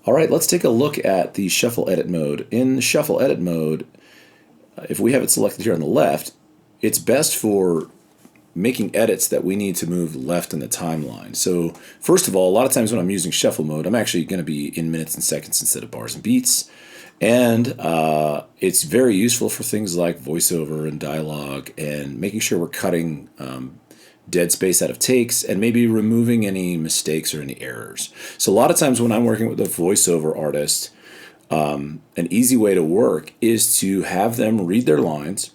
All right, let's take a look at the shuffle edit mode. In shuffle edit mode, if we have it selected here on the left, it's best for making edits that we need to move left in the timeline. So first of all, a lot of times when I'm using shuffle mode, I'm actually going to be in minutes and seconds instead of bars and beats. And it's very useful for things like voiceover and dialogue and making sure we're cutting dead space out of takes and maybe removing any mistakes or any errors. So a lot of times when I'm working with a voiceover artist, an easy way to work is to have them read their lines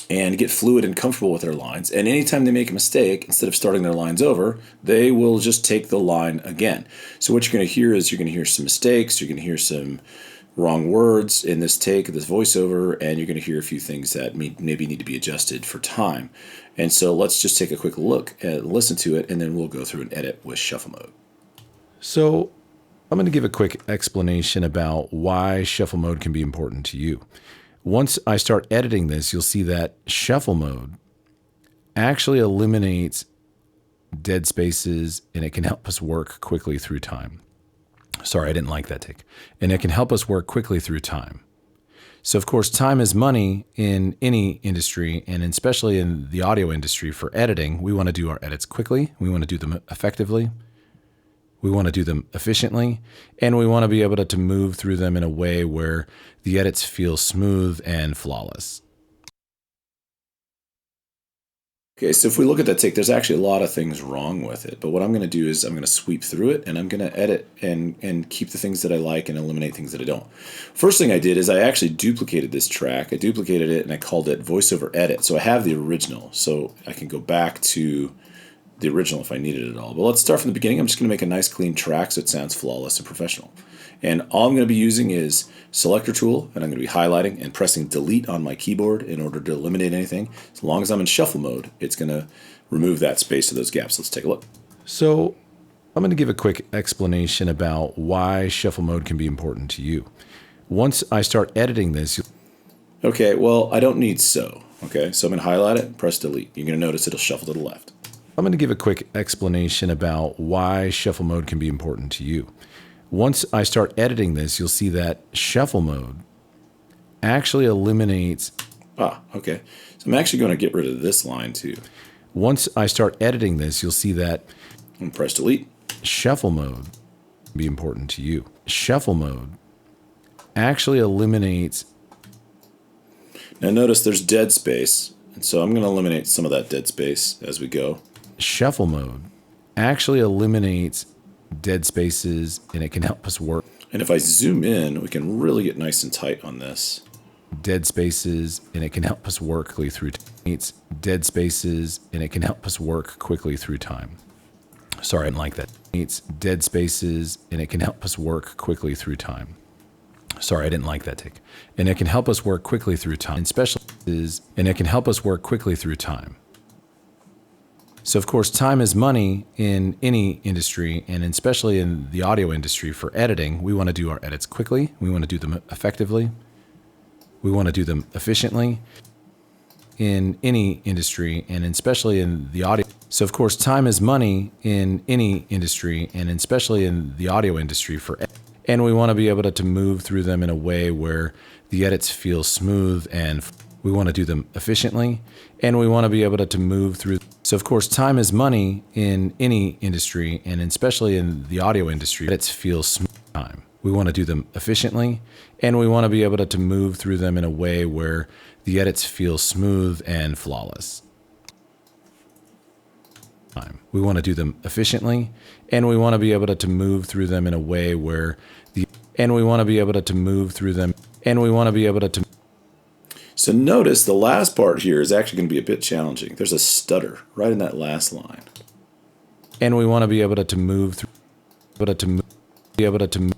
and get fluid and comfortable with their lines. And anytime they make a mistake, instead of starting their lines over, they will just take the line again. So what you're going to hear is you're going to hear some mistakes, you're going to hear some wrong words in this take, this voiceover, and you're going to hear a few things that maybe need to be adjusted for time. And so let's just take a quick look and listen to it, and then we'll go through and edit with shuffle mode. So I'm going to give a quick explanation about why shuffle mode can be important to you. Once I start editing this, you'll see that shuffle mode actually eliminates dead spaces, and it can help us work quickly through time. Sorry, I didn't like that take. And it can help us work quickly through time. So, of course, time is money in any industry, and especially in the audio industry for editing. We want to do our edits quickly. We want to do them effectively. We want to do them efficiently, and we want to be able to move through them in a way where the edits feel smooth and flawless. Okay, so if we look at that take, there's actually a lot of things wrong with it. But what I'm going to do is I'm going to sweep through it, and I'm going to edit and keep the things that I like and eliminate things that I don't. First thing I did is I actually duplicated this track. I duplicated it, and I called it voiceover edit. So I have the original, so I can go back to the original if I needed it all. But let's start from the beginning. I'm just going to make a nice clean track so it sounds flawless and professional. And all I'm going to be using is selector tool, and I'm going to be highlighting and pressing delete on my keyboard in order to eliminate anything. As long as I'm in shuffle mode, it's going to remove that space of those gaps. Let's take a look. So I'm going to give a quick explanation about why shuffle mode can be important to you. Once I start editing this, okay, well, I don't need so. Okay, so I'm going to highlight it and press delete. You're going to notice it'll shuffle to the left. I'm going to give a quick explanation about why shuffle mode can be important to you. Once I start editing this, you'll see that shuffle mode actually eliminates... okay. So I'm actually going to get rid of this line too. Once I start editing this, you'll see that... And press delete. Shuffle mode can be important to you. Shuffle mode actually eliminates... Now notice there's dead space, and so I'm going to eliminate some of that dead space as we go. Shuffle mode actually eliminates dead spaces, and it can help us work. And if I zoom in, we can really get nice and tight on this. Dead spaces, and it can help us work quickly through dead spaces, and it can help us work quickly through time. Sorry, I didn't like that. It's dead spaces, and it can help us work quickly through time. Sorry, I didn't like that take. And it can help us work quickly through time. And it can help us work quickly through time. So, of course, time is money in any industry, and especially in the audio industry for editing. We want to do our edits quickly. We want to do them effectively. We want to do them efficiently in any industry, and especially in the audio. So, of course, time is money in any industry, and especially in the audio industry for editing. And we want to be able to move through them in a way where the edits feel smooth, and we want to do them efficiently, and we want to be able to move through. So, of course, time is money in any industry, and especially in the audio industry. Edits feel smooth time. We want to do them efficiently, and we want to be able to move through them in a way where the edits feel smooth and flawless. We want to do them efficiently, and we want to be able to move through them in a way where we want to be able to move through them, and we want to be able to. So notice the last part here is actually going to be a bit challenging. There's a stutter right in that last line. And we want to be able to move through, be able to.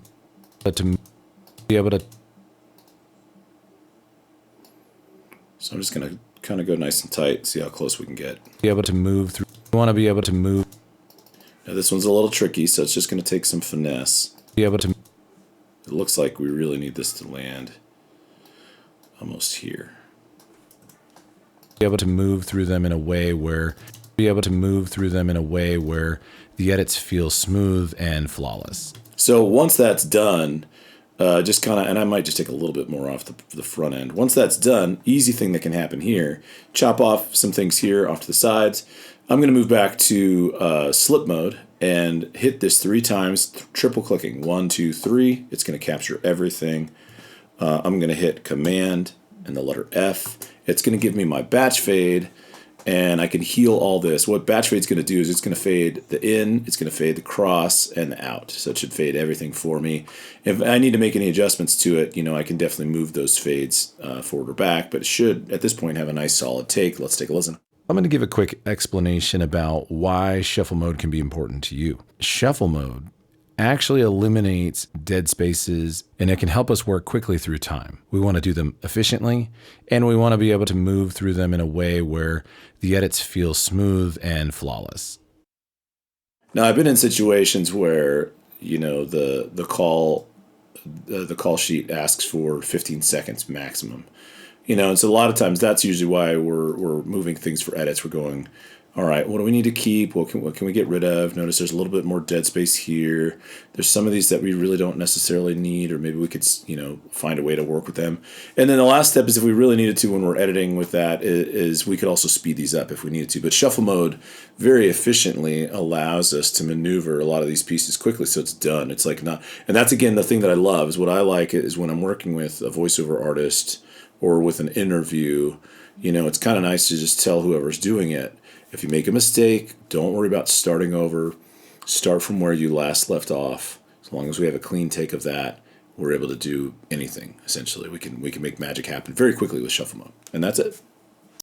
So I'm just going to kind of go nice and tight, see how close we can get. Be able to move through. We want to be able to move. Now this one's a little tricky, so it's just going to take some finesse. Be able to. It looks like we really need this to land almost here. Be able to move through them in a way where the edits feel smooth and flawless. So once that's done, just kind of, and I might just take a little bit more off the front end. Once that's done, easy thing that can happen here, chop off some things here off to the sides. I'm going to move back to slip mode and hit this 3 times, triple clicking. 1, 2, 3. It's going to capture everything. I'm going to hit Command and the letter F. It's going to give me my batch fade, and I can heal all this. What batch fade is going to do is it's going to fade the in, it's going to fade the cross, and the out. So it should fade everything for me. If I need to make any adjustments to it, I can definitely move those fades forward or back, but it should, at this point, have a nice solid take. Let's take a listen. I'm going to give a quick explanation about why shuffle mode can be important to you. Shuffle mode actually eliminates dead spaces, and it can help us work quickly through time. We want to do them efficiently, and we want to be able to move through them in a way where the edits feel smooth and flawless. Now, I've been in situations where the call sheet asks for 15 seconds maximum. And so a lot of times that's usually why we're moving things for edits. We're going, all right, what do we need to keep? What can we get rid of? Notice there's a little bit more dead space here. There's some of these that we really don't necessarily need, or maybe we could, find a way to work with them. And then the last step is, if we really needed to, when we're editing with that, is we could also speed these up if we needed to. But shuffle mode very efficiently allows us to maneuver a lot of these pieces quickly, so it's done. It's like not, and that's again the thing that I love is what I like is when I'm working with a voiceover artist or with an interview, it's kind of nice to just tell whoever's doing it, if you make a mistake, don't worry about starting over. Start from where you last left off. As long as we have a clean take of that, we're able to do anything, essentially. We can make magic happen very quickly with shuffle mode. And that's it.